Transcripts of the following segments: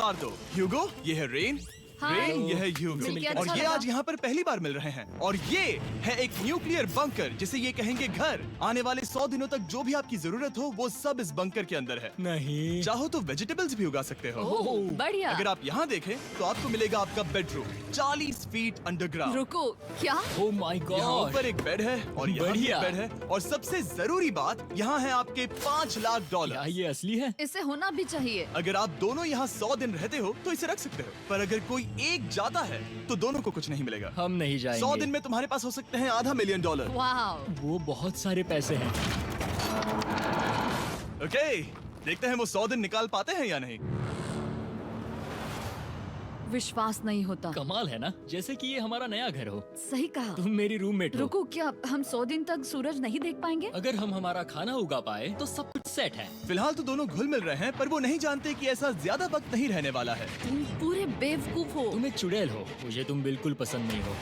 उतार दो। ह्यूगो, ये है रेन। रेन, ये है ह्यूगो। और ये आज यहाँ पर पहली बार मिल रहे हैं। और ये है एक न्यूक्लियर बंकर, जिसे ये कहेंगे घर। आने वाले 100 दिनों तक जो भी आपकी जरूरत हो वो सब इस बंकर के अंदर है। नहीं, चाहो तो वेजिटेबल्स भी उगा सकते हो। बढ़िया। अगर आप यहाँ देखें तो आपको मिलेगा आपका बेडरूम 40 फीट अंडरग्राउंड। रुको, क्या? ओह माय यहाँ गॉड। ऊपर एक बेड है और यहाँ भी एक बढ़िया। बेड है। और सबसे जरूरी बात, यहाँ है आपके $5 लाख। क्या ये असली है? इसे होना भी चाहिए। अगर आप दोनों यहाँ 100 दिन रहते हो तो इसे रख सकते हो, पर अगर कोई एक जाता है तो दोनों को कुछ नहीं मिलेगा। हम नहीं जाएंगे। 100 दिन में तुम्हारे पास हो सकते हैं $500 मिलियन। वाह। वो बहुत सारे पैसे हैं। ओके, देखते हैं वो 100 दिन निकाल पाते हैं या नहीं। विश्वास नहीं होता। कमाल है ना, जैसे कि ये हमारा नया घर हो। सही कहा। तुम मेरी रूममेट हो। रुको, क्या हम 100 दिन तक सूरज नहीं देख पाएंगे? अगर हम हमारा खाना उगा पाए तो सब कुछ सेट है। फिलहाल तो दोनों घुल मिल रहे हैं, पर वो नहीं जानते कि ऐसा ज्यादा वक्त नहीं रहने वाला है। तुम पूरे बेवकूफ हो। तुम एक चुड़ैल हो, मुझे तुम बिल्कुल पसंद नहीं हो।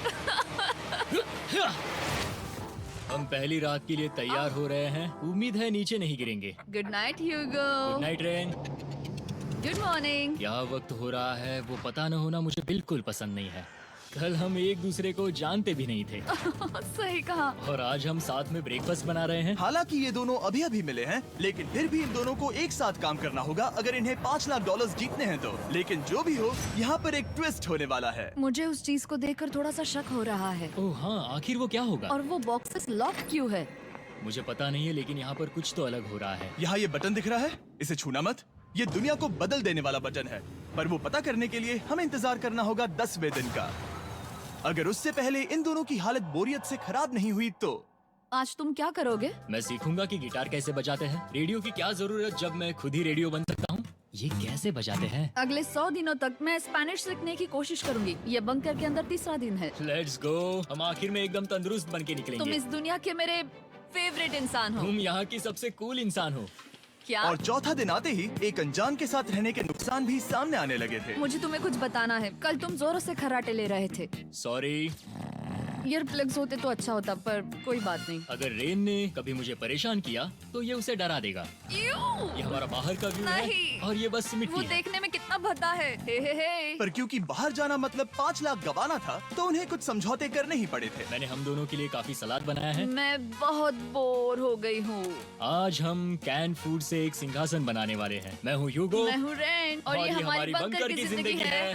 हम पहली रात के लिए तैयार हो रहे हैं। उम्मीद है नीचे नहीं गिरेंगे। Good night Hugo. Good night Ren. Good morning. क्या वक्त हो रहा है वो पता न होना मुझे बिल्कुल पसंद नहीं है। कल हम एक दूसरे को जानते भी नहीं थे सही कहा। और आज हम साथ में ब्रेकफास्ट बना रहे हैं। हालांकि ये दोनों अभी अभी मिले हैं, लेकिन फिर भी इन दोनों को एक साथ काम करना होगा अगर इन्हें $5 लाख जीतने हैं तो। लेकिन जो भी हो, यहाँ पर एक ट्विस्ट होने वाला है। मुझे उस चीज को देखकर थोड़ा सा शक हो रहा है। ओह हाँ, आखिर वो क्या होगा? और वो बॉक्सेस लॉक क्यों है? मुझे पता नहीं है, लेकिन यहाँ पर कुछ तो अलग हो रहा है। यहाँ ये बटन दिख रहा है, इसे छूना मत। ये दुनिया को बदल देने वाला बटन है, पर वो पता करने के लिए हमें इंतजार करना होगा 10वें दिन का। अगर उससे पहले इन दोनों की हालत बोरियत से खराब नहीं हुई तो। आज तुम क्या करोगे? मैं सीखूंगा कि गिटार कैसे बजाते हैं। रेडियो की क्या जरूरत जब मैं खुद ही रेडियो बन सकता हूँ। ये कैसे बजाते हैं? अगले 100 दिनों तक मैं स्पेनिश सीखने की कोशिश करूंगी। ये बंकर के अंदर तीसरा दिन है। Let's go. हम आखिर में एकदम तंदुरुस्त बन के तुम निकलेंगे। इस दुनिया के मेरे फेवरेट इंसान हो। तुम यहाँ की सबसे कूल इंसान हो। क्या? और चौथा दिन आते ही एक अनजान के साथ रहने के नुकसान भी सामने आने लगे थे। मुझे तुम्हें कुछ बताना है। कल तुम जोरों से खर्राटे ले रहे थे। सॉरी। ईयर प्लग्स होते तो अच्छा होता, पर कोई बात नहीं। अगर रेन ने कभी मुझे परेशान किया तो ये उसे डरा देगा। ये हमारा बाहर का व्यू है नहीं। और ये बस वो मिट्टी है। देखने में कितना भद्दा है। हे। पर क्योंकि बाहर जाना मतलब 5 लाख गंवाना था, तो उन्हें कुछ समझौते करने ही पड़े थे। मैंने हम दोनों के लिए काफी सलाद बनाया है। मैं बहुत बोर हो गई हूँ। आज हम कैन फूड से एक सिंहासन बनाने वाले हैं। मैं हूँ ह्यूगो मैं हूँ रेन और ये हमारी बंकर की जिंदगी है।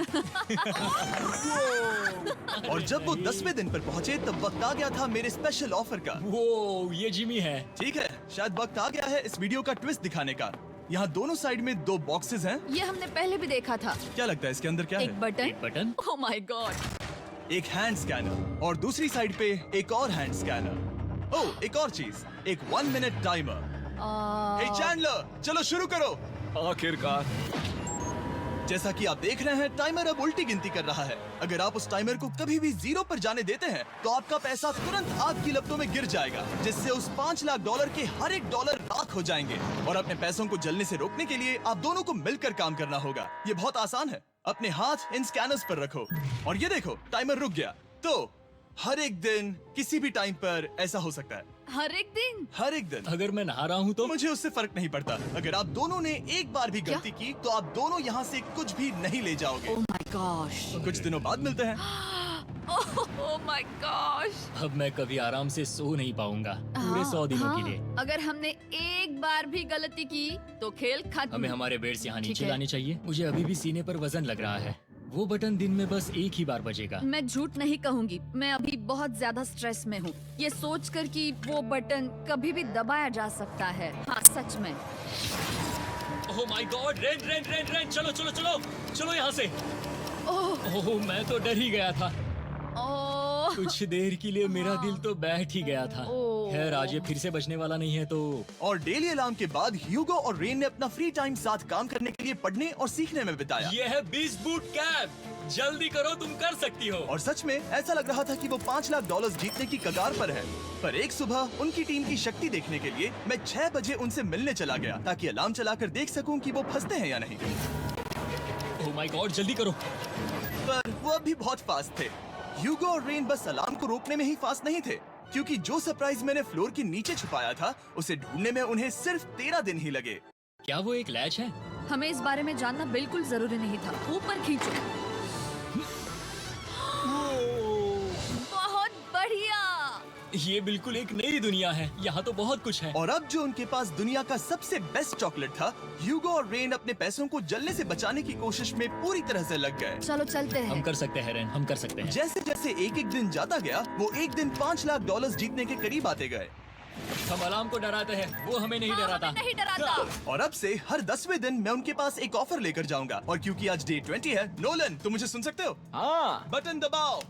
और जब वो 10वें दिन पर पहुँचे तब वक्त आ गया था मेरे स्पेशल ऑफर का। वो ये जिमी है। ठीक है, शायद वक्त आ गया है इस वीडियो का ट्विस्ट दिखाने का। यहाँ दोनों साइड में 2 बॉक्सेस हैं। ये हमने पहले भी देखा था। क्या लगता है इसके अंदर क्या एक है? बटन। एक बटन। Oh my God. एक हैंड स्कैनर और दूसरी साइड पे एक और हैंड स्कैनर। ओह, एक और चीज, एक 1 मिनट टाइमर। हे चैंडलर, चलो शुरू करो। आखिरकार। जैसा कि आप देख रहे हैं, टाइमर अब उल्टी गिनती कर रहा है। अगर आप उस टाइमर को कभी भी 0 पर जाने देते हैं तो आपका पैसा तुरंत आपकी लपटों में गिर जाएगा, जिससे उस $5 लाख के हर एक डॉलर राख हो जाएंगे। और अपने पैसों को जलने से रोकने के लिए आप दोनों को मिलकर काम करना होगा। ये बहुत आसान है। अपने हाथ इन स्कैनर्स पर रखो और ये देखो, टाइमर रुक गया। तो हर एक दिन किसी भी टाइम पर ऐसा हो सकता है। हर एक दिन? हर एक दिन। अगर मैं नहा रहा हूँ तो मुझे उससे फर्क नहीं पड़ता। अगर आप दोनों ने एक बार भी गलती की तो आप दोनों यहाँ से कुछ भी नहीं ले जाओगे। Oh my gosh. कुछ दिनों बाद मिलते हैं। Oh my gosh. अब मैं कभी आराम से सो नहीं पाऊंगा पूरे 100 दिनों के लिए। अगर हमने एक बार भी गलती की तो खेल खत्म। हमें हमारे बेड से यहाँ ठीक नीचे है। लाने चाहिए। मुझे अभी भी सीने पर वजन लग रहा है। वो बटन दिन में बस एक ही बार बजेगा। मैं झूठ नहीं कहूंगी, मैं अभी बहुत ज्यादा स्ट्रेस में हूँ, ये सोचकर कि वो बटन कभी भी दबाया जा सकता है। हाँ सच में। ओह my God. Rain rain rain rain, चलो चलो चलो चलो यहाँ से। ओह मैं तो डर ही गया था। ओह कुछ देर के लिए मेरा दिल तो बैठ ही गया था। ओह। खैर आज ये फिर से बचने वाला नहीं है तो। और डेली अलार्म के बाद ह्यूगो और रेन ने अपना फ्री टाइम साथ काम करने के लिए पढ़ने और सीखने में बिताया। ये है 20 बूट कैप। जल्दी करो, तुम कर सकती हो। और सच में ऐसा लग रहा था कि वो $5 लाख जीतने की कगार पर है। पर एक सुबह उनकी टीम की शक्ति देखने के लिए मैं 6 बजे उनसे मिलने चला गया, ताकि अलार्म चलाकर देख सकूं कि वो फंसते हैं या नहीं। ओह माय गॉड, जल्दी करो। पर वो अभी बहुत फास्ट थे। ह्यूगो और रेन बस अलार्म को रोकने में ही फास्ट नहीं थे, क्योंकि जो सरप्राइज मैंने फ्लोर के नीचे छुपाया था उसे ढूंढने में उन्हें सिर्फ 13 दिन ही लगे। क्या वो एक लैच है? हमें इस बारे में जानना बिल्कुल जरूरी नहीं था। ऊपर खींचो। बहुत बढ़िया। ये बिल्कुल एक नई दुनिया है, यहाँ तो बहुत कुछ है। और अब जो उनके पास दुनिया का सबसे बेस्ट चॉकलेट था, ह्यूगो और रेन अपने पैसों को जलने से बचाने की कोशिश में पूरी तरह से लग गए। चलो चलते हम हैं। कर सकते हैं रेन, हम कर सकते हैं। जैसे जैसे एक एक दिन जाता गया, वो एक दिन $5 लाख जीतने के करीब आते गए। हम अलार्म को डराते हैं, वो हमें नहीं हाँ, डराता। हमें नहीं डराता। और अब से हर 10वें दिन मैं उनके पास एक ऑफर लेकर जाऊंगा। और क्योंकि आज डे 20 है, नोलन तुम मुझे सुन सकते हो? हाँ। बटन दबाओ।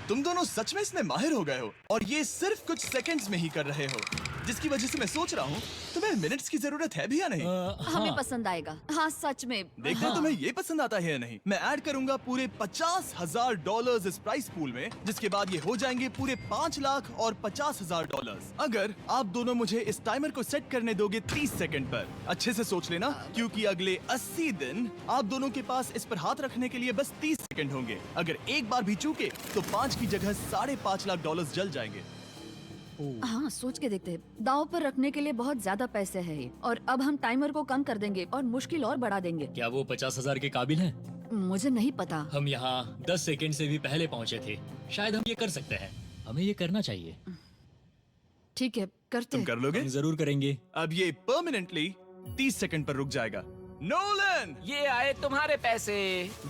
तुम दोनों सच में इसमें माहिर हो गए हो और ये सिर्फ कुछ सेकंड्स में ही कर रहे हो, जिसकी वजह से मैं सोच रहा हूँ तुम्हें मिनट्स की जरूरत है भी या नहीं। हमें हाँ। पसंद आएगा। हाँ सच में। देखते हैं तुम्हें ये पसंद आता है या नहीं। मैं ऐड करूंगा पूरे $50,000 इस प्राइस पूल में, जिसके बाद ये हो जाएंगे पूरे $5,50,000। अगर आप दोनों मुझे इस टाइमर को सेट करने दोगे 30 सेकंड पर। अच्छे से सोच लेना, क्योंकि अगले 80 दिन आप दोनों के पास इस पर हाथ रखने के लिए बस 30 सेकंड होंगे। अगर एक बार भी चूके तो 5 की जगह $5.5 लाख जल जाएंगे। हाँ सोच के देखते हैं। दाव पर रखने के लिए बहुत ज्यादा पैसे हैं ये। और अब हम टाइमर को कम कर देंगे और मुश्किल और बढ़ा देंगे। क्या वो 50,000 के काबिल हैं? मुझे नहीं पता। हम यहाँ 10 सेकंड से भी पहले पहुँचे थे। शायद हम ये कर सकते हैं। हमें ये करना चाहिए। ठीक है करते तुम हैं। कर लोगे? हम जरूर करेंगे। अब ये परमानेंटली 30 सेकंड पर रुक जाएगा। नोलन, ये आए तुम्हारे पैसे।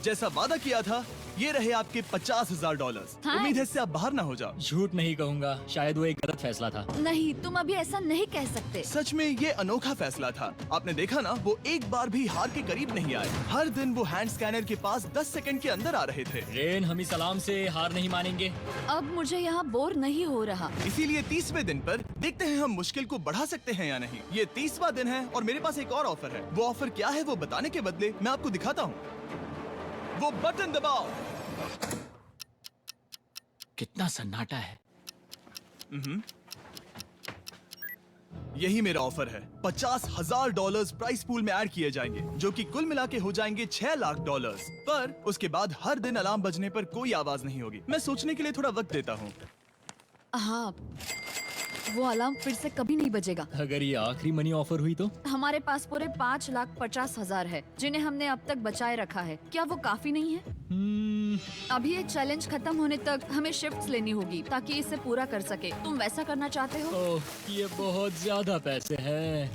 जैसा वादा किया था, ये रहे आपके $50,000। हाँ। उम्मीद है इससे आप बाहर ना हो जाओ। झूठ नहीं कहूँगा, शायद वो एक गलत फैसला था। नहीं तुम अभी ऐसा नहीं कह सकते। सच में ये अनोखा फैसला था। आपने देखा ना, वो एक बार भी हार के करीब नहीं आए। हर दिन वो हैंड स्कैनर के पास 10 सेकंड के अंदर आ रहे थे। रेन, हम इस अलार्म से हार नहीं मानेंगे। अब मुझे यहाँ बोर नहीं हो रहा। इसीलिए 30वें दिन पर देखते हैं हम मुश्किल को बढ़ा सकते हैं या नहीं। ये 30वां दिन है और मेरे पास एक और ऑफर है। वो ऑफर क्या है वो बताने के बदले मैं आपको दिखाता हूँ। वो बटन दबाओ। कितना सन्नाटा है। यही मेरा ऑफर है। $50,000 प्राइस पूल में ऐड किए जाएंगे, जो कि कुल मिला के हो जाएंगे $6 लाख। पर उसके बाद हर दिन अलार्म बजने पर कोई आवाज नहीं होगी। मैं सोचने के लिए थोड़ा वक्त देता हूँ। हाँ वो अलार्म फिर से कभी नहीं बजेगा। अगर ये आखिरी मनी ऑफर हुई तो? हमारे पास पूरे $5,50,000 है, जिन्हें हमने अब तक बचाए रखा है। क्या वो काफी नहीं है? अभी ये चैलेंज खत्म होने तक हमें शिफ्ट्स लेनी होगी ताकि इसे पूरा कर सके। तुम वैसा करना चाहते हो? ओह, ये बहुत ज्यादा पैसे हैं।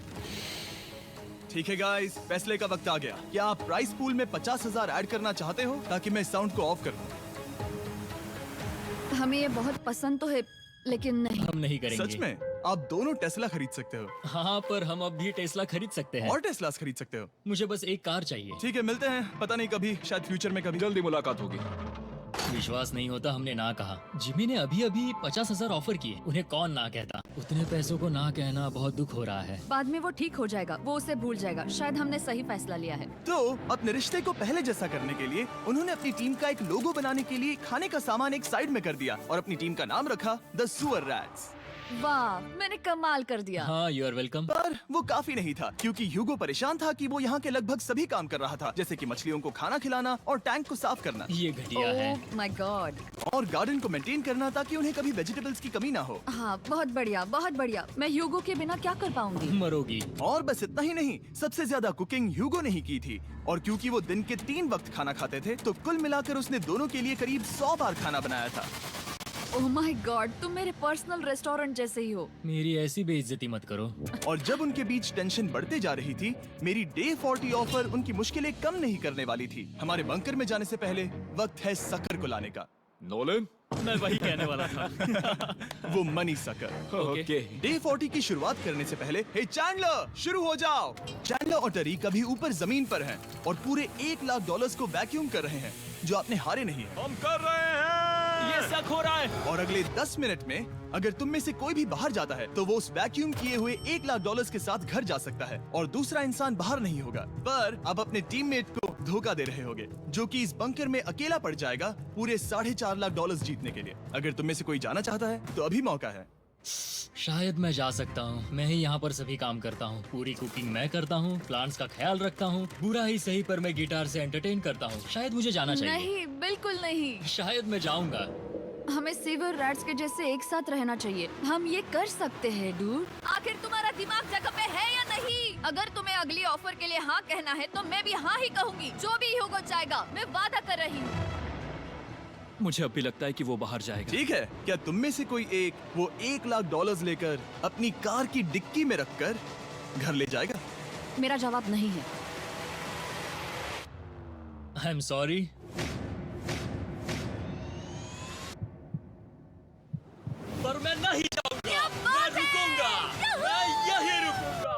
ठीक है गाइस, फैसले का वक्त आ गया। क्या आप प्राइस पूल में 50,000 ऐड करना चाहते हो ताकि मैं साउंड को ऑफ कर दूं? हमें ये बहुत पसंद तो है, लेकिन नहीं। हम नहीं करेंगे। सच में? आप दोनों टेस्ला खरीद सकते हो हाँ, पर हम अब भी टेस्ला खरीद सकते हैं। और टेस्लास खरीद सकते हो। मुझे बस एक कार चाहिए। ठीक है, मिलते हैं। पता नहीं कभी, शायद फ्यूचर में कभी। जल्दी मुलाकात होगी। विश्वास नहीं होता हमने ना कहा। जिमी ने अभी अभी 50,000 ऑफर किए। उन्हें कौन ना कहता। उतने पैसों को ना कहना बहुत दुख हो रहा है। बाद में वो ठीक हो जाएगा, वो उसे भूल जाएगा। शायद हमने सही फैसला लिया है। तो अपने रिश्ते को पहले जैसा करने के लिए उन्होंने अपनी टीम का एक लोगो बनाने के लिए खाने का सामान एक साइड में कर दिया और अपनी टीम का नाम रखा द सुअर रैट्स। वाह, मैंने कमाल कर दिया। हाँ, यू आर वेलकम। पर वो काफी नहीं था, क्योंकि ह्यूगो परेशान था कि वो यहाँ के लगभग सभी काम कर रहा था, जैसे कि मछलियों को खाना खिलाना और टैंक को साफ करना ये घटिया है। ओह माय गॉड। और गार्डन को मेंटेन करना ताकि उन्हें कभी वेजिटेबल्स की कमी ना हो। हाँ बहुत बढ़िया, बहुत बढ़िया। मैं ह्यूगो के बिना क्या कर पाऊंगी? मरोगी। और बस इतना ही नहीं, सबसे ज्यादा कुकिंग ह्यूगो ने ही की थी। और क्योंकि वो दिन के 3 वक्त खाना खाते थे, तो कुल मिलाकर उसने दोनों के लिए करीब 100 बार खाना बनाया था। ओह माय गॉड, तुम मेरे पर्सनल रेस्टोरेंट जैसे ही हो। मेरी ऐसी बेइज्जती मत करो। और जब उनके बीच टेंशन बढ़ते जा रही थी, मेरी डे 40 ऑफर उनकी मुश्किलें कम नहीं करने वाली थी। हमारे बंकर में जाने से पहले वक्त है सकर को लाने का। नोलन। मैं वही कहने वाला था। वो मनी सकर। ओके। डे 40 की शुरुआत करने से पहले, हे चैंडलर, शुरू हो जाओ। चैंडलर और टरी कभी ऊपर जमीन पर हैं और पूरे $1 लाख को वैक्यूम कर रहे हैं, जो आपने हारे नहीं है। हम कर रहे हैं। ये शक हो रहा है। और अगले 10 मिनट में अगर तुम में से कोई भी बाहर जाता है, तो वो उस वैक्यूम किए हुए $1 लाख के साथ घर जा सकता है और दूसरा इंसान बाहर नहीं होगा। पर अब अपने टीममेट को धोखा दे रहे होगे, जो कि इस बंकर में अकेला पड़ जाएगा पूरे $4.5 लाख जीतने के लिए। अगर तुम में से कोई जाना चाहता है, तो अभी मौका है। शायद मैं जा सकता हूँ। मैं ही यहाँ पर सभी काम करता हूँ। पूरी कुकिंग मैं करता हूँ, प्लांट्स का ख्याल रखता हूँ। बुरा ही सही, पर मैं गिटार से एंटरटेन करता हूँ। शायद मुझे जाना चाहिए। नहीं, बिल्कुल नहीं। शायद मैं जाऊँगा। हमें सीवर रैट्स के जैसे एक साथ रहना चाहिए। हम ये कर सकते हैं डूड। आखिर तुम्हारा दिमाग जगह पे है या अगर तुम्हें अगली ऑफर के लिए हाँ कहना है तो मैं भी हाँ ही कहूँगी। जो भी ह्यूगो चाहेगा, मैं वादा कर रही हूँ। मुझे अब भी लगता है कि वो बाहर जाएगा। ठीक है, क्या तुम में से कोई एक वो $1,00,000 लेकर अपनी कार की डिक्की में रखकर घर ले जाएगा? मेरा जवाब नहीं है। I am sorry. पर मैं नहीं जाऊंगा, मैं रुकूंगा, मैं यही रुकूंगा।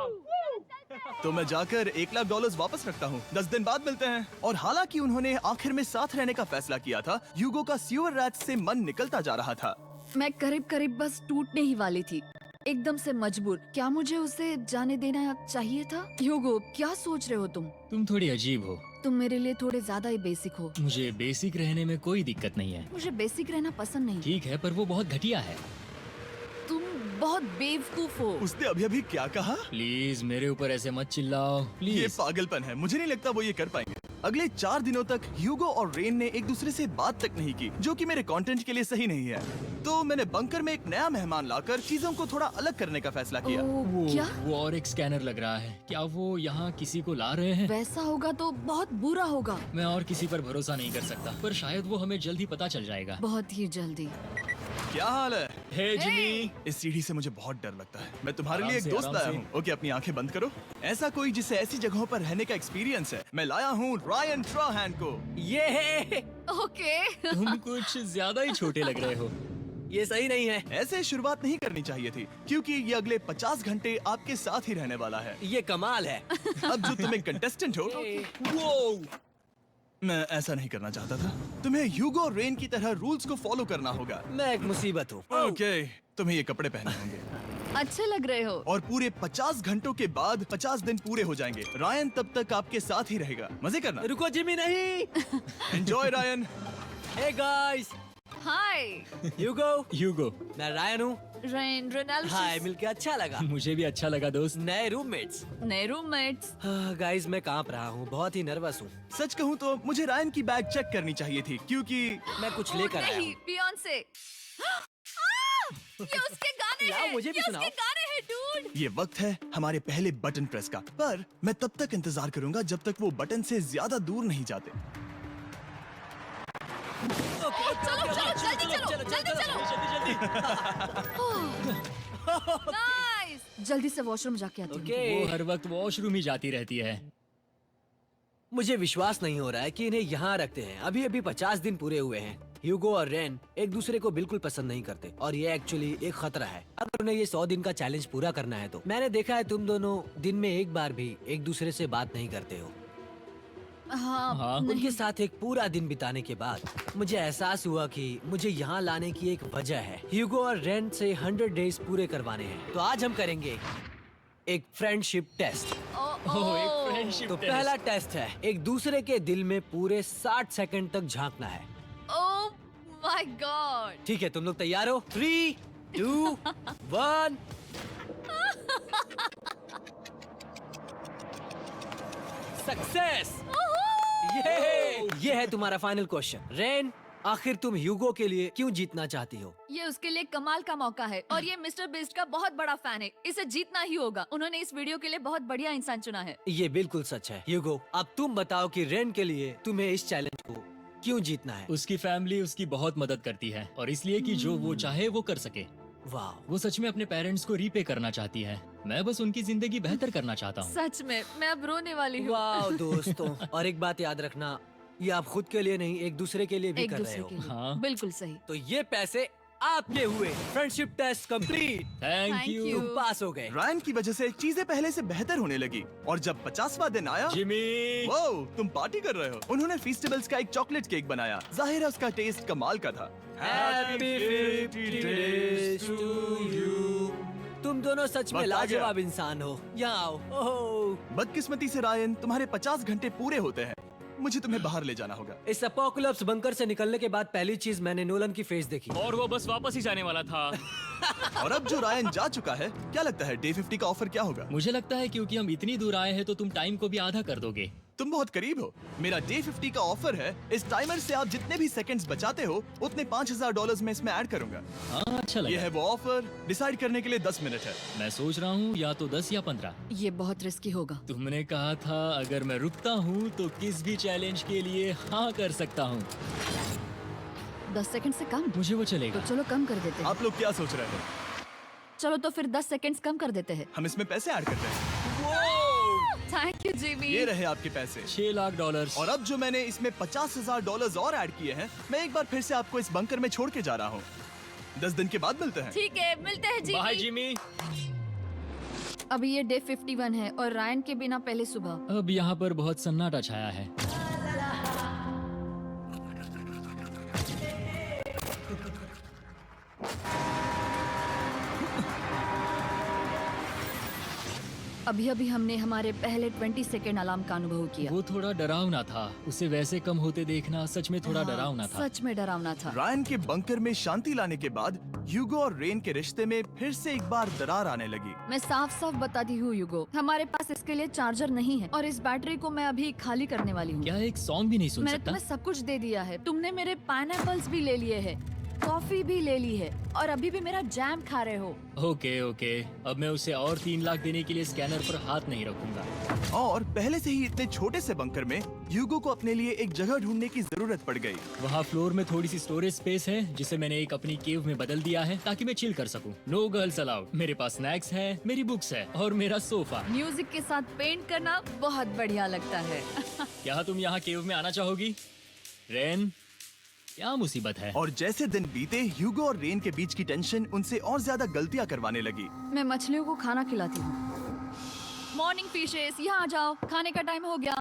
तो मैं जाकर $1,00,000 वापस रखता हूँ। 10 दिन बाद मिलते हैं। और हालांकि उन्होंने आखिर में साथ रहने का फैसला किया था, ह्यूगो का सीवर रैट से मन निकलता जा रहा था। मैं करीब करीब बस टूटने ही वाली थी, एकदम से मजबूर। क्या मुझे उसे जाने देना चाहिए था? ह्यूगो, क्या सोच रहे हो तुम? तुम थोड़ी अजीब हो। तुम मेरे लिए थोड़े ज्यादा ही बेसिक हो। मुझे बेसिक रहने में कोई दिक्कत नहीं है। मुझे बेसिक रहना पसंद नहीं। ठीक है, पर वो बहुत घटिया है। तुम बहुत बेवकूफ हो। उसने अभी अभी क्या कहा? प्लीज मेरे ऊपर ऐसे मत चिल्लाओ, ये प्लीज। पागलपन है। मुझे नहीं लगता वो ये कर पाएंगे। अगले 4 दिनों तक ह्यूगो और रेन ने एक दूसरे से बात तक नहीं की, जो कि मेरे कंटेंट के लिए सही नहीं है। तो मैंने बंकर में एक नया मेहमान लाकर चीजों को थोड़ा अलग करने का फैसला किया। क्या? वो और एक स्कैनर लग रहा है। क्या वो यहाँ किसी को ला रहे हैं? वैसा होगा तो बहुत बुरा होगा। मैं और किसी पर भरोसा नहीं कर सकता, पर शायद वो हमें जल्द ही पता चल जाएगा। बहुत ही जल्दी। क्या हाल है? हे जिमी। इस सीढ़ी से मुझे बहुत डर लगता है। मैं तुम्हारे आराम लिए एक से, दोस्त आराम लाया से। हूँ। ओके, अपनी आंखें बंद करो। ऐसा कोई जिसे ऐसी जगहों पर रहने का एक्सपीरियंस है। मैं लाया हूँ रायन ट्राहैन को। ये ओके। तुम कुछ ज्यादा ही छोटे लग रहे हो। ये सही नहीं है। ऐसे शुरुआत नहीं करनी चाहिए थी, क्योंकि ये अगले 50 घंटे आपके साथ ही रहने वाला है। ये कमाल है। अब जो तुम एक कंटेस्टेंट हो, वो मैं ऐसा नहीं करना चाहता था। तुम्हें ह्यूगो और रेन की तरह रूल्स को फॉलो करना होगा। मैं एक मुसीबत हूँ। ओके, तुम्हें ये कपड़े पहनने होंगे। अच्छे लग रहे हो। और पूरे 50 घंटों के बाद 50 दिन पूरे हो जाएंगे। रायन तब तक आपके साथ ही रहेगा। मजे करना। रुको जिमी, नहीं। Enjoy Ryan. हे गाइस, हाय ह्यूगो। ह्यूगो। मैं रायन हूँ। Rain, Ronaldo. हाय, मिलके अच्छा लगा। मुझे भी अच्छा लगा दोस्त। नए रूममेट्स। नए रूममेट्स। गाइस, मैं कांप रहा हूँ, बहुत ही नर्वस हूँ। सच कहूँ तो मुझे रायन की बैग चेक करनी चाहिए थी, क्योंकि मैं कुछ लेकर आया नहीं, हूँ। बियॉन्से। ये उसके गाने लाओ, हैं। मुझे भी ये सुनाओ। उसके गाने हैं, डूड। ये वक्त है हमारे पहले बटन प्रेस का। पर मैं तब तक इंतजार करूंगा जब तक वो बटन से ज्यादा दूर नहीं जाते। चलो जल्दी चलो, जल्दी चलो। नाइस। जल्दी से वॉशरूम जाके आती हूँ। वो हर वक्त वॉशरूम ही जाती रहती है। मुझे विश्वास नहीं हो रहा है कि इन्हें यहाँ रखते हैं। अभी अभी 50 दिन पूरे हुए हैं। ह्यूगो और रेन एक दूसरे को बिल्कुल पसंद नहीं करते और ये एक्चुअली एक खतरा है। अगर उन्हें ये 100 दिन का चैलेंज पूरा करना है तो। मैंने देखा है तुम दोनों दिन में एक बार भी एक दूसरे से बात नहीं करते हो। हाँ, हाँ। उनके साथ एक पूरा दिन बिताने के बाद मुझे एहसास हुआ कि मुझे यहाँ लाने की एक वजह है। ह्यूगो और रेन से 100 डेज पूरे करवाने हैं। तो आज हम करेंगे एक फ्रेंडशिप टेस्ट। ओह, एक फ्रेंडशिप तो टेस्ट। पहला टेस्ट है, एक दूसरे के दिल में पूरे 60 सेकंड तक झांकना है। ओह माय गॉड। ठीक है, तुम लोग तैयार हो? 3, 2, 1। सक्सेस। ये है तुम्हारा फाइनल क्वेश्चन। रेन, आखिर तुम ह्यूगो के लिए क्यों जीतना चाहती हो? ये उसके लिए कमाल का मौका है और ये मिस्टर बीस्ट का बहुत बड़ा फैन है। इसे जीतना ही होगा। उन्होंने इस वीडियो के लिए बहुत बढ़िया इंसान चुना है। ये बिल्कुल सच है। ह्यूगो, अब तुम बताओ कि रेन के लिए तुम्हें इस चैलेंज को क्यों जीतना है? उसकी फैमिली उसकी बहुत मदद करती है और इसलिए कि जो वो चाहे वो कर सके। वाह, वो सच में अपने पेरेंट्स को रीपे करना चाहती है। मैं बस उनकी जिंदगी बेहतर करना चाहता हूँ। सच में मैं अब रोने वाली हूँ। वाह दोस्तों। और एक बात याद रखना, ये आप खुद के लिए नहीं, एक दूसरे के लिए भी एक कर रहे दूसरे हो। के लिए। हाँ। बिल्कुल सही। तो ये पैसे आपके हुए। Friendship test complete. Thank Thank you you। तुम पास हो गए। रायन की वजह से चीजें पहले से बेहतर होने लगी। और जब 50वां दिन आया, जिमी। वो तुम पार्टी कर रहे हो। उन्होंने फेस्टिवल्स का एक चॉकलेट केक बनाया। जाहिर है उसका टेस्ट कमाल का था। Happy 50 days to you। तुम दोनों सच में वक्त आ गया। लाजवाब इंसान हो। यहाँ आओ। ओह, बदकिस्मती से रायन, तुम्हारे 50 घंटे पूरे होते हैं। मुझे तुम्हें बाहर ले जाना होगा। इस अपोकलिप्स बंकर से निकलने के बाद पहली चीज मैंने नोलन की फेस देखी। और वो बस वापस ही जाने वाला था। और अब जो रायन जा चुका है, क्या लगता है डे 50 का ऑफर क्या होगा? मुझे लगता है क्योंकि हम इतनी दूर आए हैं तो तुम टाइम को भी आधा कर दोगे। तुम बहुत करीब हो। मेरा डे 50 का ऑफर है। इस टाइमर से आप जितने भी सेकंड्स बचाते हो उतने $5000 में इसमें ऐड करूंगा। हाँ अच्छा ये लगा। है वो ऑफर। डिसाइड करने के लिए 10 मिनट है। मैं सोच रहा हूँ या तो 10 या 15। ये बहुत रिस्की होगा। तुमने कहा था अगर मैं रुकता हूँ तो किस भी चैलेंज के लिए हाँ कर सकता हूँ। 10 सेकंड से कम? मुझे वो तो चलेगा। चलो कम कर देते हैं। आप लोग क्या सोच रहे हो? चलो तो फिर 10 सेकंड्स कम कर देते हैं। हम इसमें पैसे ऐड करते हैं। Thank you Jimmy. ये रहे आपके पैसे। $6 लाख। और अब जो मैंने इसमें $50,000 और ऐड किए हैं, मैं एक बार फिर से आपको इस बंकर में छोड़ के जा रहा हूँ। 10 दिन के बाद मिलते हैं। ठीक है, मिलते हैं बाय जिमी। जिमी। अभी ये डे 51 है और रायन के बिना पहले सुबह। अब यहाँ पर बहुत सन्नाटा छाया है। अभी अभी हमने हमारे पहले 20 सेकेंड अलार्म का अनुभव किया। वो थोड़ा डरावना था। उसे वैसे कम होते देखना सच में थोड़ा हाँ, डरावना था। सच में डरावना था। रायन के बंकर में शांति लाने के बाद ह्यूगो और रेन के रिश्ते में फिर से एक बार दरार आने लगी। मैं साफ साफ बताती हूँ यूगो, हमारे पास इसके लिए चार्जर नहीं है और इस बैटरी को मैं अभी खाली करने वाली हूँ। क्या एक सॉन्ग भी नहीं सुन मैंने सकता? तुम्हें सब कुछ दे दिया है। तुमने मेरे पाइनएप्पल्स भी ले लिए हैं, कॉफी भी ले ली है और अभी भी मेरा जैम खा रहे हो। ओके ओके, अब मैं उसे और 3 लाख देने के लिए स्कैनर पर हाथ नहीं रखूंगा। और पहले से ही इतने छोटे से बंकर में ह्यूगो को अपने लिए एक जगह ढूंढने की जरूरत पड़ गई। वहाँ फ्लोर में थोड़ी सी स्टोरेज स्पेस है जिसे मैंने एक अपनी केव में बदल दिया है ताकि मैं चिल कर सकूं। No girls allowed. मेरे पास स्नैक्स है, मेरी बुक्स है और मेरा सोफा। म्यूजिक के साथ पेंट करना बहुत बढ़िया लगता है। क्या तुम यहाँ केव में आना चाहोगी? रेन, क्या मुसीबत है? और जैसे दिन बीते, ह्यूगो और रेन के बीच की टेंशन उनसे और ज्यादा गलतियां करवाने लगी। मैं मछलियों को खाना खिलाती हूँ। मॉर्निंग फिशेस, यहाँ आ जाओ, खाने का टाइम हो गया।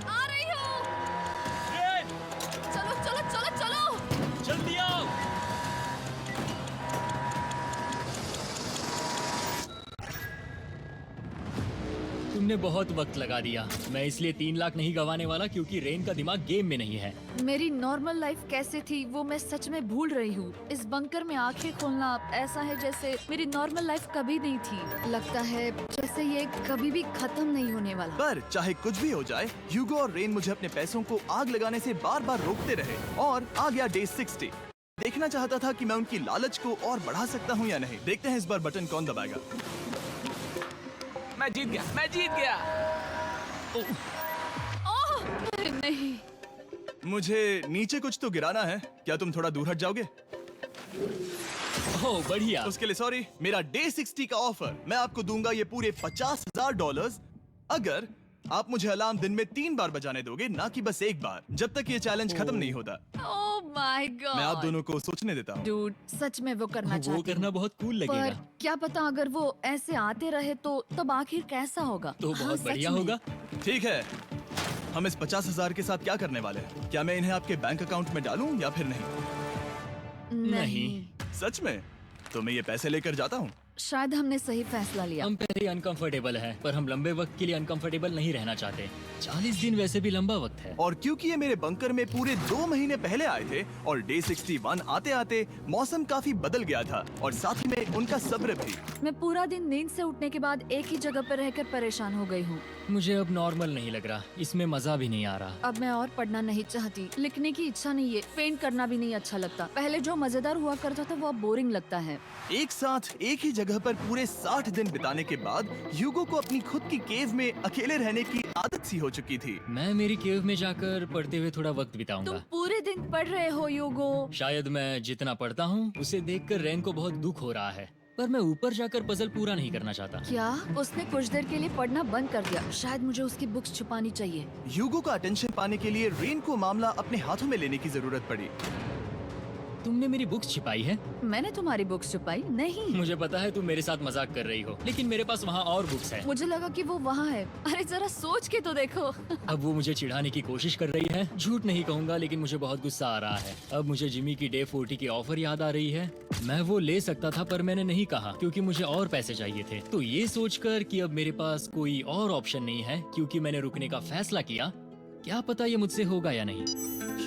आ रही हूँ। चलो चलो चलो चलो। जल्दी आओ। तुमने बहुत वक्त लगा दिया। मैं इसलिए 3 लाख नहीं गंवाने वाला क्योंकि रेन का दिमाग गेम में नहीं है। मेरी नॉर्मल लाइफ कैसे थी वो मैं सच में भूल रही हूँ। इस बंकर में आंखें खोलना ऐसा है जैसे मेरी नॉर्मल लाइफ कभी नहीं थी। लगता है जैसे ये कभी भी खत्म नहीं होने वाला। पर चाहे कुछ भी हो जाए, ह्यूगो और रेन मुझे अपने पैसों को आग लगाने से बार बार रोकते रहे। और आ गया डे 60। देखना चाहता था कि मैं उनकी लालच को और बढ़ा सकता हूँ या नहीं। देखते हैं इस बार बटन कौन दबाएगा। मैं जीत गया, मैं जीत गया। ओह नहीं। मुझे नीचे कुछ तो गिराना है। क्या तुम थोड़ा दूर हट जाओगे? ओह बढ़िया। उसके लिए सॉरी। मेरा डे 60 का ऑफर, मैं आपको दूंगा ये पूरे $50,000 अगर आप मुझे अलार्म दिन में 3 बार बजाने दोगे, ना कि बस एक बार, जब तक ये चैलेंज खत्म नहीं होता। ओह माय गॉड। मैं आप दोनों को सोचने देता हूँ। डूड, सच में वो करना वो चाहती करना हूँ। बहुत कूल पर लगेगा। क्या पता अगर वो ऐसे आते रहे तो तब आखिर कैसा होगा? तो हाँ, बहुत सच बढ़िया में। होगा। ठीक है, हम इस 50,000 के साथ क्या करने वाले हैं? क्या मैं इन्हें आपके बैंक अकाउंट में डालूं या फिर नहीं? नहीं। सच में? तो मैं ये पैसे लेकर जाता हूँ। शायद हमने सही फैसला लिया। हम पहले अनकंफर्टेबल हैं, पर हम लंबे वक्त के लिए अनकंफर्टेबल नहीं रहना चाहते। 40 दिन वैसे भी लंबा वक्त है। और क्योंकि ये मेरे बंकर में पूरे 2 महीने पहले आए थे और डे 61 आते आते मौसम काफी बदल गया था और साथ ही में उनका सब्र भी। मैं पूरा दिन नींद से उठने के बाद एक ही जगह पर रहकर परेशान हो गई हूँ। मुझे अब नॉर्मल नहीं लग रहा। इसमें मजा भी नहीं आ रहा। अब मैं और पढ़ना नहीं चाहती, लिखने की इच्छा नहीं है, पेंट करना भी नहीं अच्छा लगता। पहले जो मजेदार हुआ करता था वो अब बोरिंग लगता है। एक साथ एक ही जगह पर पूरे 60 दिन बिताने के बाद ह्यूगो को अपनी खुद की केव में अकेले रहने की आदत सी हो चुकी थी। मैं मेरी केव में जाकर पढ़ते हुए थोड़ा वक्त तुम बिताऊंगा। पूरे दिन पढ़ रहे हो यूगो। शायद मैं जितना पढ़ता हूँ उसे देखकर रेन को बहुत दुख हो रहा है, पर मैं ऊपर जाकर पजल पूरा नहीं करना चाहता। क्या उसने कुछ देर के लिए पढ़ना बंद कर दिया? शायद मुझे उसकी बुक्स छुपानी चाहिए। ह्यूगो का अटेंशन पाने के लिए रेन को मामला अपने हाथों में लेने की जरूरत पड़ी। तुमने मेरी बुक्स छिपाई है? मैंने तुम्हारी बुक्स छुपाई नहीं। मुझे पता है तुम मेरे साथ मजाक कर रही हो, लेकिन मेरे पास वहाँ और बुक्स है। मुझे लगा कि वो वहाँ है। अरे जरा सोच के तो देखो। अब वो मुझे चिढ़ाने की कोशिश कर रही है। झूठ नहीं कहूंगा, लेकिन मुझे बहुत गुस्सा आ रहा है। अब मुझे जिमी की डे 40 की ऑफर याद आ रही है। मैं वो ले सकता था पर मैंने नहीं कहा क्योंकि मुझे और पैसे चाहिए थे। तो ये सोचकर कि अब मेरे पास कोई और ऑप्शन नहीं है क्योंकि मैंने रुकने का फैसला किया, क्या पता ये मुझसे होगा या नहीं।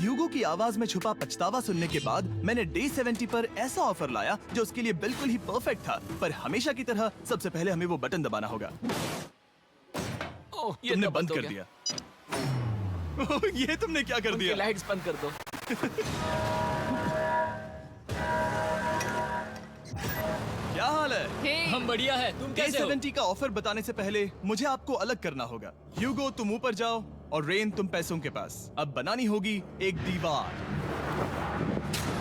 ह्यूगो की आवाज में छुपा पछतावा सुनने के बाद मैंने डे 70 पर ऐसा ऑफर लाया जो उसके लिए बिल्कुल ही परफेक्ट था। पर हमेशा की तरह सबसे पहले हमें वो बटन दबाना होगा। ओह, ये तुमने तो बंद हो कर गया। दिया। ओह, ये तुमने क्या कर उनकी दिया? लाइट्स बंद कर दो। क्या हाल है? हे, हम बढ़िया है, तुम डे कैसे हो? 70 का ऑफर बताने से पहले मुझे आपको अलग करना होगा। ह्यूगो तुम ऊपर जाओ और रेन तुम पैसों के पास। अब बनानी होगी एक दीवार।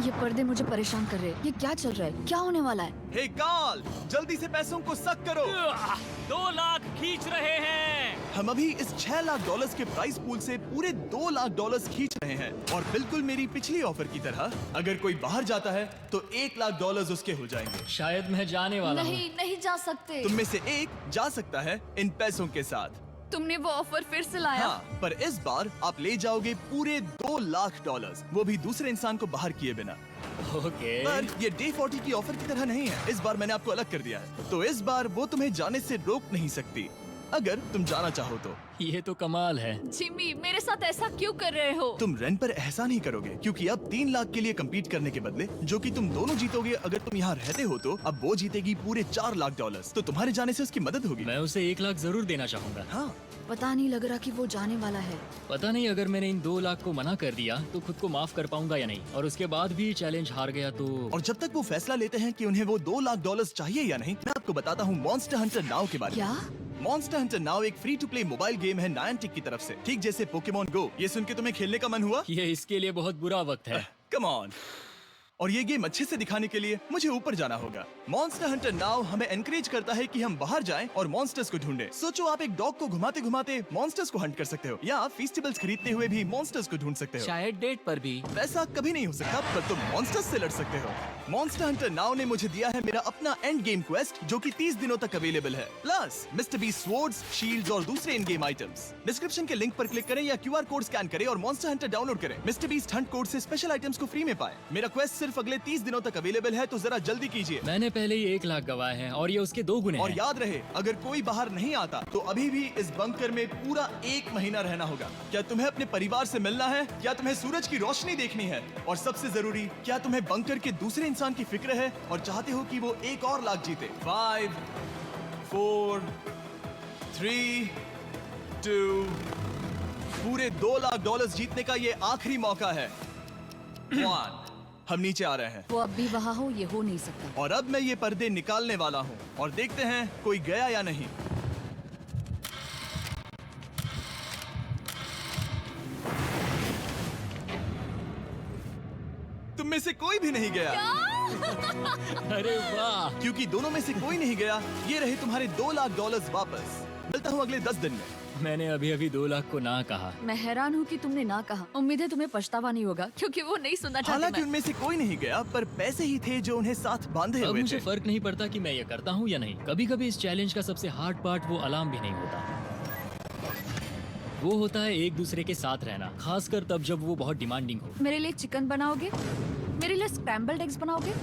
ये पर्दे मुझे परेशान कर रहे हैं। ये क्या चल रहा है? क्या होने वाला है? हे काल, जल्दी से पैसों को सक करो। 2 लाख खींच रहे हैं। हम अभी इस 6 लाख डॉलर्स के प्राइस पूल से पूरे 2 लाख डॉलर्स खींच रहे हैं और बिल्कुल मेरी पिछली ऑफर की तरह अगर कोई बाहर जाता है तो 1 लाख डॉलर्स उसके हो जाएंगे। शायद मैं जाने वाला हूँ। नहीं, नहीं जा सकते। तुम में से एक जा सकता है इन पैसों के साथ। तुमने वो ऑफर फिर से लाया? हाँ, पर इस बार आप ले जाओगे पूरे 2 लाख डॉलर्स, वो भी दूसरे इंसान को बाहर किए बिना। ओके। पर ये डे 40 की ऑफर की तरह नहीं है। इस बार मैंने आपको अलग कर दिया है, तो इस बार वो तुम्हें जाने से रोक नहीं सकती अगर तुम जाना चाहो तो। ये तो कमाल है। जिमी, मेरे साथ ऐसा क्यों कर रहे हो? तुम रेंट पर एहसान ही करोगे क्योंकि अब 3 लाख के लिए कम्पीट करने के बदले जो कि तुम दोनों जीतोगे अगर तुम यहाँ रहते हो, तो अब वो जीतेगी पूरे 4 लाख डॉलर्स। तो तुम्हारे जाने से उसकी मदद होगी। मैं उसे 1 लाख जरूर देना चाहूंगा। हाँ, पता नहीं लग रहा कि वो जाने वाला है। पता नहीं अगर मैंने इन 2 लाख को मना कर दिया तो खुद को माफ कर पाऊंगा या नहीं, और उसके बाद भी चैलेंज हार गया तो। और जब तक वो फैसला लेते हैं कि उन्हें वो 2 लाख डॉलर्स चाहिए या नहीं, मैं आपको बताता हूँ मॉन्स्टर हंटर नाउ के बारे में। क्या? मॉन्स्टर हंटर नाउ एक free to play mobile game है नायंटिक की तरफ से, ठीक जैसे पोकेमॉन गो। ये सुन के तुम्हें खेलने का मन हुआ? ये इसके लिए बहुत बुरा वक्त है। Come on. और ये गेम अच्छे से दिखाने के लिए मुझे ऊपर जाना होगा। मॉन्स्टर हंटर नाउ हमें एनकरेज करता है कि हम बाहर जाएं और मॉन्स्टर्स को ढूंढें। सोचो आप एक डॉग को घुमाते घुमाते मॉन्स्टर्स को हंट कर सकते हो, या फेस्टिवल्स खरीदते हुए भी मॉन्स्टर्स को ढूंढ सकते हो। शायद डेट पर भी। वैसा कभी नहीं हो सकता, पर तुम मॉन्स्टर्स से लड़ सकते हो। मॉन्स्टर हंटर नाउ ने मुझे दिया है मेरा अपना एंड गेम क्वेस्ट जो कि 30 दिनों तक अवेलेबल है, plus mister beast swords, shields और दूसरे इन गेम आइटम्स। डिस्क्रिप्शन के लिंक पर क्लिक करें या QR कोड स्कैन करें और मॉन्स्टर हंटर डाउनलोड करें। मिस्टर बीस्ट हंट कोड से स्पेशल आइटम्स को फ्री में पाएं। मेरा क्वेस्ट सिर्फ अगले 30 दिनों तक अवेलेबल है, तो जरा जल्दी कीजिए। मैंने पहले ही 1 लाख गवाए हैं और ये उसके 2 गुने और हैं। याद रहे, अगर कोई बाहर नहीं आता तो अभी भी इस बंकर में पूरा 1 महीना रहना होगा। क्या तुम्हें अपने परिवार से मिलना है? क्या तुम्हें सूरज की रोशनी देखनी है? और सबसे जरूरी, क्या तुम्हें बंकर के दूसरे इंसान की फिक्र है और चाहते हो कि वो 1 और लाख जीते? 5, 4, 3, 2, पूरे 2 लाख डॉलर्स जीतने का ये आखिरी मौका है। 1, हम नीचे आ रहे हैं वो अब भी वहाँ हो, ये हो नहीं सकता। और अब मैं ये पर्दे निकालने वाला हूँ और देखते हैं कोई गया या नहीं। तुम में से कोई भी नहीं गया। अरे वाह। क्योंकि दोनों में से कोई नहीं गया, ये रहे तुम्हारे 2 लाख डॉलर्स वापस। मिलता हूँ अगले 10 दिन में। मैंने अभी 2 लाख को ना कहा। मैं हैरान हूँ कि तुमने ना कहा। उम्मीद है तुम्हें पछतावा नहीं होगा क्योंकि वो नहीं सुनना चाहते। हालांकि मैं। उनमें से कोई नहीं गया, पर पैसे ही थे जो उन्हें साथ बांधे अब हुए मुझे थे। फर्क नहीं पड़ता कि मैं ये करता हूँ या नहीं। कभी कभी इस चैलेंज का सबसे हार्ड पार्ट वो अलार्म भी नहीं होता, वो होता है एक दूसरे के साथ रहना, खासकर तब जब वो बहुत डिमांडिंग हो। मेरे लिए चिकन बनाओगे? मेरे लिए स्क्रैम्बल्ड एग्स बनाओगे?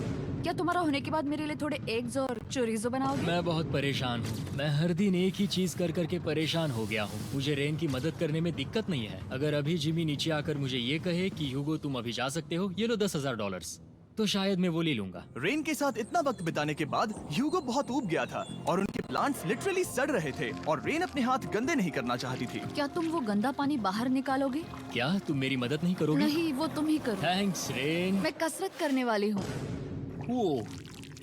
क्या तुम्हारा होने के बाद मेरे लिए थोड़े एग्स और चोरिजो बनाओगे? मैं बहुत परेशान हूँ। मैं हर दिन एक ही चीज कर करके परेशान हो गया हूँ। मुझे रेन की मदद करने में दिक्कत नहीं है। अगर अभी जिमी नीचे आकर मुझे ये कहे कि ह्यूगो तुम अभी जा सकते हो, ये लो 10,000 डॉलर्स, तो शायद मैं वो ले लूंगा। रेन के साथ इतना वक्त बिताने के बाद ह्यूगो बहुत ऊब गया था और उनके प्लांट्स लिटरली सड़ रहे थे और रेन अपने हाथ गंदे नहीं करना चाहती थी। क्या तुम वो गंदा पानी बाहर निकालोगे? क्या तुम मेरी मदद नहीं करोगी? नहीं, वो तुम ही करो। Thanks rain. मैं कसरत करने वाली हूँ। वो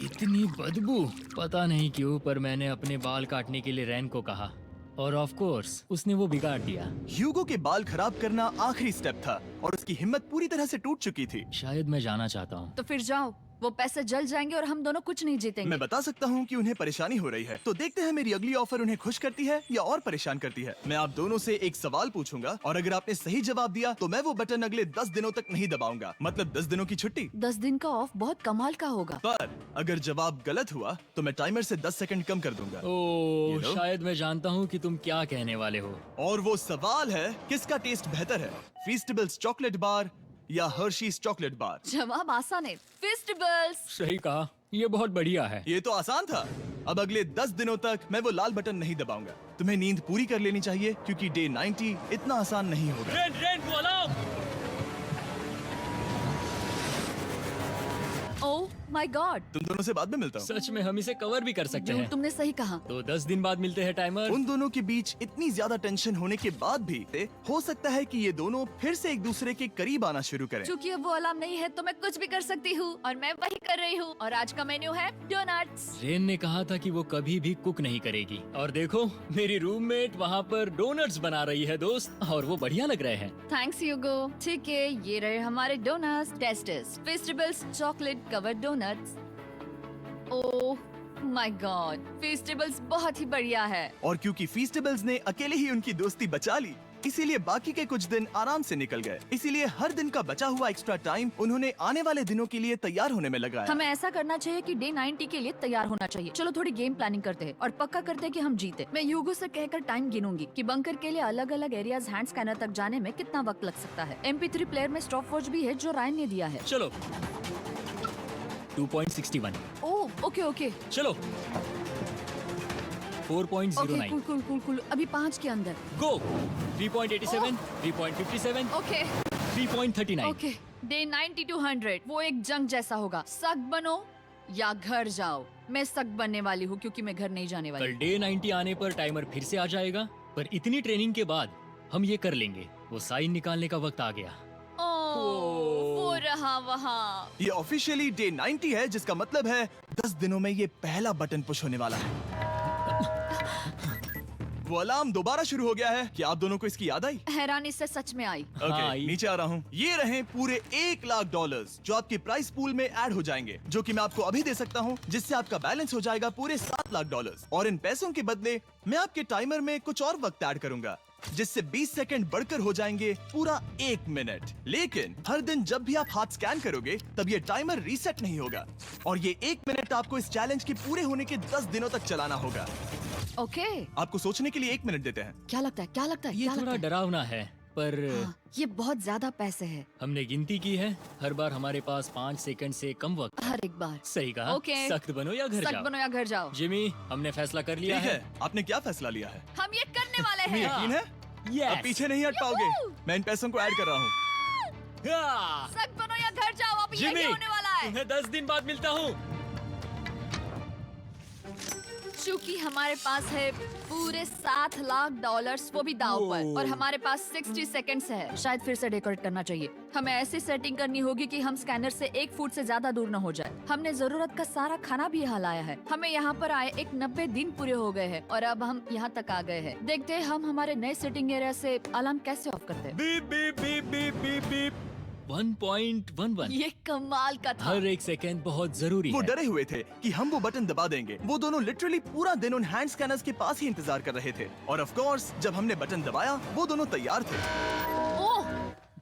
इतनी बदबू, पता नहीं क्यों, पर मैंने अपने बाल काटने के लिए रेन को कहा और ऑफ कोर्स उसने वो बिगाड़ दिया। ह्यूगो के बाल खराब करना आखिरी स्टेप था और उसकी हिम्मत पूरी तरह से टूट चुकी थी। शायद मैं जाना चाहता हूँ। तो फिर जाओ, वो पैसे जल जाएंगे और हम दोनों कुछ नहीं जीतेंगे। मैं बता सकता हूँ कि उन्हें परेशानी हो रही है, तो देखते हैं मेरी अगली ऑफर उन्हें खुश करती है या और परेशान करती है। मैं आप दोनों से एक सवाल पूछूंगा और अगर आपने सही जवाब दिया तो मैं वो बटन अगले 10 दिनों तक नहीं दबाऊंगा, मतलब 10 दिनों की छुट्टी। 10 दिन का ऑफ बहुत कमाल का होगा। पर अगर जवाब गलत हुआ तो मैं टाइमर से 10 सेकंड कम कर दूंगा। ओह, You know? शायद मैं जानता हूँ कि तुम क्या कहने वाले हो। और वो सवाल है, किसका टेस्ट बेहतर है, फीस्टेबल्स चॉकलेट बार या हर्शीज चॉकलेट बार? जवाब आसान है, फेस्टिवल्स। सही कहा, ये बहुत बढ़िया है। ये तो आसान था। अब अगले 10 दिनों तक मैं वो लाल बटन नहीं दबाऊंगा। तुम्हें नींद पूरी कर लेनी चाहिए क्योंकि डे 90 इतना आसान नहीं होगा। रेन को अलार्म। ओह माय गॉड, तुम दोनों से बाद में मिलता हूँ। सच में हम इसे कवर भी कर सकते हैं। तुमने सही कहा। तो 10 दिन बाद मिलते हैं टाइमर। उन दोनों के बीच इतनी ज्यादा टेंशन होने के बाद भी हो सकता है कि ये दोनों फिर से एक दूसरे के करीब आना शुरू करें। क्योंकि अब वो अलार्म नहीं है तो मैं कुछ भी कर सकती हूँ और मैं वही कर रही हूँ। और आज का मेन्यू है डोनट्स। रेन ने कहा था कि वो कभी भी कुक नहीं करेगी और देखो मेरी रूममेट वहाँ पर डोनट्स बना रही है दोस्त, और वो बढ़िया लग रहे हैं। Thanks Hugo. ठीक है, ये रहे हमारे donuts. Tasters, festivals chocolate covered donuts. Oh my god, festivals बहुत ही बढ़िया है। और क्योंकि फीस्टेबल्स ने अकेले ही उनकी दोस्ती बचा ली, इसीलिए बाकी के कुछ दिन आराम से निकल गए। इसीलिए हर दिन का बचा हुआ एक्स्ट्रा टाइम उन्होंने आने वाले दिनों के लिए तैयार होने में लगाया। हमें ऐसा करना चाहिए कि डे 90 के लिए तैयार होना चाहिए। चलो थोड़ी गेम प्लानिंग करते हैं और पक्का करते हैं कि हम जीते। मैं ह्यूगो से कहकर टाइम गिनूंगी कि बंकर के लिए अलग अलग एरियाज हैंड स्कैनर तक जाने में कितना वक्त लग सकता है। MP3 प्लेयर में स्टॉप वॉच भी है जो रायन ने दिया है। चलो 2.61। Oh okay okay. चलो 4.09। Okay cool cool cool cool. अभी 5 के अंदर। गो 3.87, 3.57, ओके 3.39। ओके। डे 90 to 100 वो एक जंग जैसा होगा। सख्त बनो या घर जाओ। मैं सख्त बनने वाली हूँ क्योंकि मैं घर नहीं जाने वाली। कल डे 90 आने पर टाइमर फिर से आ जाएगा, पर इतनी ट्रेनिंग के बाद हम ये कर लेंगे। वो साइन निकालने का वक्त आ गया। वो रहा वहाँ। ये ऑफिशियली डे 90 है, जिसका मतलब है 10 दिनों में ये पहला बटन पुश होने वाला है। वो अलार्म दोबारा शुरू हो गया है। क्या आप दोनों को इसकी याद आई? हैरानी से सच में आई। ओके, हाँ, नीचे आ रहा हूँ। ये रहे पूरे $1,00,000 जो आपके प्राइस पूल में ऐड हो जाएंगे, जो कि मैं आपको अभी दे सकता हूँ, जिससे आपका बैलेंस हो जाएगा पूरे $7,00,000। और इन पैसों के बदले मैं आपके टाइमर में कुछ और वक्त ऐड करूंगा, जिससे 20 सेकंड बढ़कर हो जाएंगे पूरा 1 मिनट। लेकिन हर दिन जब भी आप हाथ स्कैन करोगे तब ये टाइमर रीसेट नहीं होगा, और ये 1 मिनट आपको इस चैलेंज के पूरे होने के 10 दिनों तक चलाना होगा। ओके। आपको सोचने के लिए 1 मिनट देते हैं। क्या लगता है, क्या लगता है, ये क्या थोड़ा लगता है? डरावना है, पर हाँ, ये बहुत ज्यादा पैसे हैं। हमने गिनती की है, हर बार हमारे पास 5 सेकंड से कम वक्त। हर एक बार। सही कहा। ओके। सख्त बनो या घर सख्त जाओ। बनो या घर जाओ। जिमी, हमने फैसला कर लिया ठीक है। है, आपने क्या फैसला लिया है? हम ये करने वाले तुम्हें हैं। यकीन है? Yes. अब पीछे नहीं हट पाओगे। Yahoo! मैं इन पैसों को ऐड कर रहा हूँ। हाँ। सख्त बनो या घर जाओ। अब जिमी, यही होने वाला है। तुम्हें 10 दिन बाद मिलता हूँ। चूंकि हमारे पास है पूरे $7,00,000 वो भी दाव पर, और हमारे पास 60 सेकंड्स है। शायद फिर से डेकोरेट करना चाहिए। हमें ऐसी सेटिंग करनी होगी कि हम स्कैनर से 1 फुट से ज्यादा दूर न हो जाए। हमने जरूरत का सारा खाना भी यहाँ लाया है। हमें यहाँ पर आए एक 90 दिन पूरे हो गए हैं और अब हम यहाँ तक आ गए हैं। देखते हैं हम हमारे नए सेटिंग एरिया से अलार्म कैसे ऑफ करते हैं। Beep beep beep beep beep beep. 1.11। ये कमाल का था। हर एक सेकंड बहुत जरूरी वो है। डरे हुए थे कि हम वो बटन दबा देंगे। वो दोनों लिटरली पूरा दिन उन हैंड स्कैनर्स के पास ही इंतजार कर रहे थे। और ऑफ कोर्स जब हमने बटन दबाया वो दोनों तैयार थे। ओह,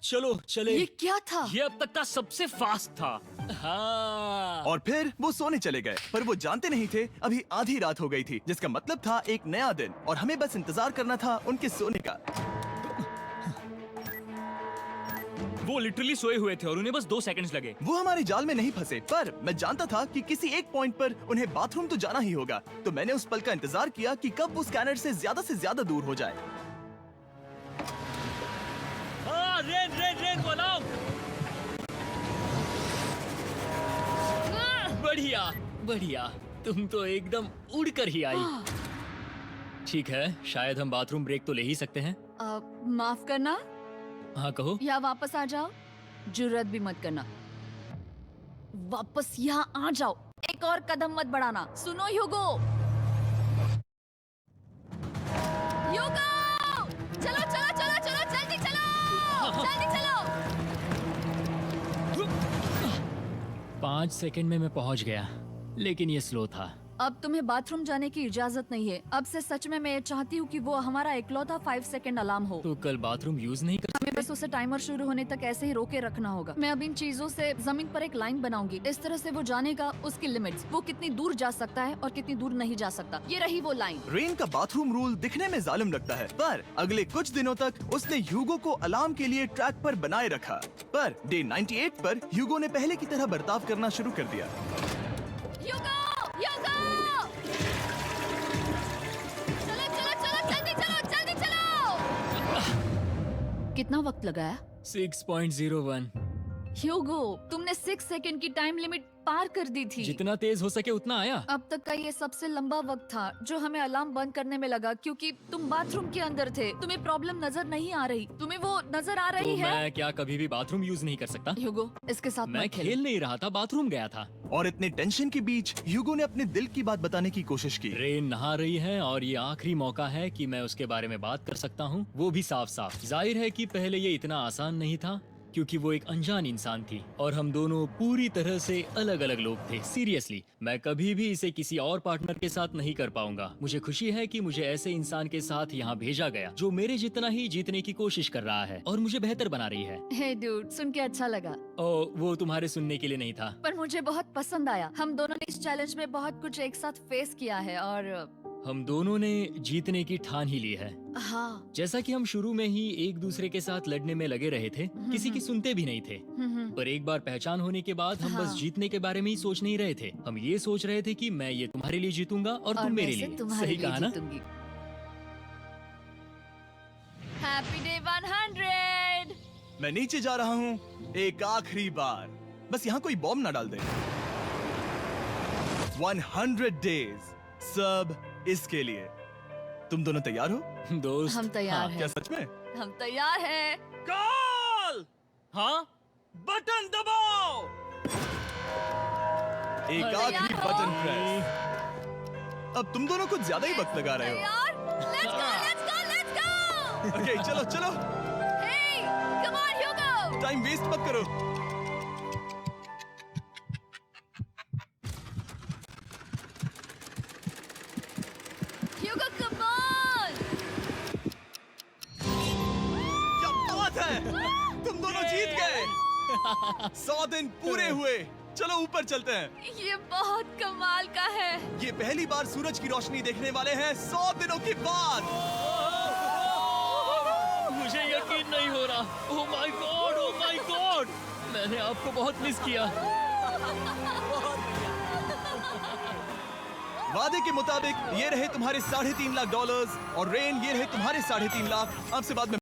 चलो चले। ये क्या था? ये अब तक का सबसे फास्ट था। हाँ। और फिर वो सोने चले गए, पर वो जानते नहीं थे अभी आधी रात हो गई थी, जिसका मतलब था एक नया दिन, और हमें बस इंतजार करना था उनके सोने का। वो लिटरली सोए हुए थे और उन्हें बस 2 सेकंड्स लगे। वो हमारे जाल में नहीं फंसे, पर मैं जानता था कि किसी एक पॉइंट पर उन्हें बाथरूम तो जाना ही होगा। तो मैंने उस पल का इंतजार किया कि कब वो स्कैनर से ज्यादा दूर हो जाए। हाँ, रेन रेन रेन वो अलार्म। बढ़िया बढ़िया, तुम तो एकदम उड़कर ही आई। ठीक है, शायद हम बाथरूम ब्रेक तो ले ही सकते हैं। माफ करना हाँ कहो। या वापस आ जाओ। जुर्रत भी मत करना। वापस यहाँ आ जाओ। एक और कदम मत बढ़ाना। सुनो ह्यूगो। ह्यूगो! चलो चलो चलो चलो, जल्दी चलो, जल्दी चलो। 5 सेकंड में मैं पहुंच गया, लेकिन ये स्लो था। अब तुम्हें बाथरूम जाने की इजाजत नहीं है। अब से सच में मैं चाहती हूँ कि वो हमारा इकलौता 5 सेकंड अलार्म हो। तो कल बाथरूम यूज नहीं कर हमें बस उसे टाइमर शुरू होने तक ऐसे ही रोके रखना होगा। मैं अब इन चीजों से जमीन पर एक लाइन बनाऊंगी। इस तरह से वो जानेगा उसकी लिमिट्स, वो कितनी दूर जा सकता है और कितनी दूर नहीं जा सकता। ये रही वो लाइन। रेन का बाथरूम रूल दिखने में जालिम लगता है, पर अगले कुछ दिनों तक उसने ह्यूगो को अलार्म के लिए ट्रैक पर बनाए रखा। पर डे 98 पर ह्यूगो ने पहले की तरह बर्ताव करना शुरू कर दिया। ह्यूगो! ह्यूगो! चलो चलो चलो, जल्दी चलो, जल्दी चलो। कितना वक्त लगाया? 6.01। ह्यूगो, तुमने 6 सेकंड की टाइम लिमिट पार कर दी थी। जितना तेज हो सके उतना आया। अब तक का ये सबसे लंबा वक्त था जो हमें अलार्म बंद करने में लगा, क्योंकि तुम बाथरूम के अंदर थे। तुम्हें प्रॉब्लम नजर नहीं आ रही, तुम्हें वो नजर आ तो रही है? मैं क्या कभी भी बाथरूम यूज नहीं कर सकता? ह्यूगो, इसके साथ मैं मत खेल। खेल नहीं रहा था, बाथरूम गया था। और इतने टेंशन के बीच ह्यूगो ने अपने दिल की बात बताने की कोशिश की। रेन नहा रही है और ये आखिरी मौका है कि मैं उसके बारे में बात कर सकता हूँ, वो भी साफ साफ। जाहिर है कि पहले ये इतना आसान नहीं था, क्योंकि वो एक अनजान इंसान थी और हम दोनों पूरी तरह से अलग अलग लोग थे। सीरियसली, मैं कभी भी इसे किसी और पार्टनर के साथ नहीं कर पाऊंगा। मुझे खुशी है कि मुझे ऐसे इंसान के साथ यहाँ भेजा गया जो मेरे जितना ही जीतने की कोशिश कर रहा है और मुझे बेहतर बना रही है। हे डूड, सुन के अच्छा लगा, वो तुम्हारे सुनने के लिए नहीं था। पर मुझे बहुत पसंद आया। हम दोनों ने इस चैलेंज में बहुत कुछ एक साथ फेस किया है और हम दोनों ने जीतने की ठान ही ली है। हाँ। जैसा कि हम शुरू में ही एक दूसरे के साथ लड़ने में लगे रहे थे, किसी की सुनते भी नहीं थे। पर एक बार पहचान होने के बाद हम बस हाँ। जीतने के बारे में ही सोच नहीं रहे थे। हम ये सोच रहे थे कि मैं ये तुम्हारे लिए जीतूंगा और तुम मेरे लिए। तुम्हारे सही लिए कहा ना? जीतूंगी। Happy day 100। मैं नीचे जा रहा हूँ एक आखिरी बार, बस यहाँ कोई बॉम्ब ना डाल दे। 100 डेज, सब इसके लिए। तुम दोनों तैयार हो? दोस्त, हम तैयार हाँ, हैं। क्या सच में? हम तैयार हैं। कॉल। हाँ, बटन दबाओ। एक अरे आखिरी यार, बटन प्रेस। अब तुम दोनों कुछ ज्यादा ही वक्त लगा रहे हो। तैयार? Let's go, let's go, let's go! Okay, चलो चलो, Hey, come on, Hugo! Time waste मत करो। Hugo, come on! क्या बात है, तुम दोनों जीत गए। 100 दिन पूरे हुए। चलो ऊपर चलते हैं। ये बहुत कमाल का है। ये पहली बार सूरज की रोशनी देखने वाले हैं 100 दिनों के बाद। मुझे यकीन नहीं हो रहा। ओह my God, oh my God, मैंने आपको बहुत मिस किया। वादे के मुताबिक ये रहे तुम्हारे $3.5 लाख और रेन ये रहे तुम्हारे 3.5 लाख। आपसे बाद में